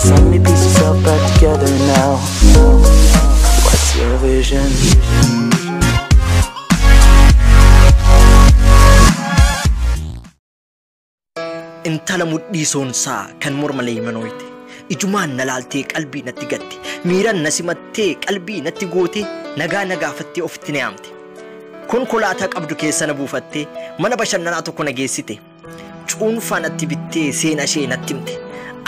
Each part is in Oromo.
so many pieces all back together now. What's your vision? Intala mudhii soonsaa kan morma leeymanoyte ijumaan nalaaltee qalbii natti gatte miiran nasimattee qalbii natti goote nagaa nagaafattee ofitti na yaamte konkolaataa qabdu keessa na buufattee mana bashannanaa tokko na geessite cuunfaa natti bittee seena ishee natti himte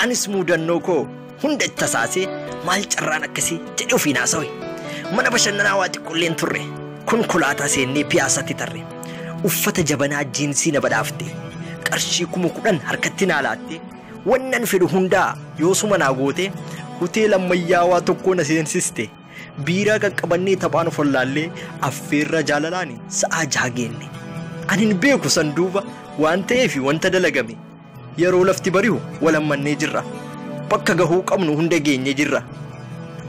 anis muudannoo koo hunda itti tasaasee maal carraan akkasii jedhee ofii naasawe mana bashannanaa waa xiqqoolleen turre konkolaataa seennee piyaasatti tarre uffata jabanaa jiinsii na badhaafte qarshii 10,000 harkatti naa laatte wannan fedhu hundaa yoosuma naa goote hoteela ammayyaawaa tokko na seensiste biiraa qaqqabannee taphaan follaallee affeerra jaalalaani sa'a jaageenne anin beeku sanduuba waan ta'eef wanta dalagame yeroo lafti bari'u walammannee jirra bakka gahuu qabnu hunda geenye jirra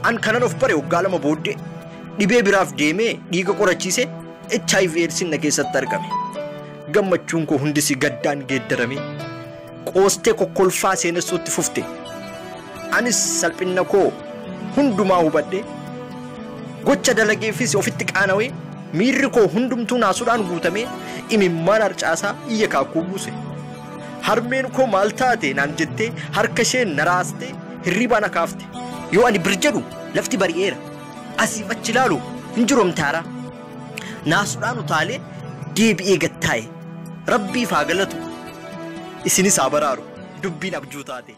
an kanan of bare waggaa 2 booddee dhibee biraaf deemee dhiiga qorachiise HIV AIDS na keessatti argame gammachuun koo hundisi gaddaan geeddarame qoostee kokkolfaa seenessuutti fufte anis salphinna koo hundumaa hubadhe gocha dalageefis ofitti qaanawee miirri koo hundumtuu naasuudhaan guutame imimmaan harcaasaa iyya kaakuu buuse harmeen koo maal taate naan jettee harka isheen naraaste hirribaa na kaafte yoo ani bir jedhu lafti bari'eera asiif achi ilaalu hin jiroomtaara naasuudhaan utaalee deebi'ee gattaa'e rabbiif haa galatu isinis haa baraaru dubbiin abjuu taate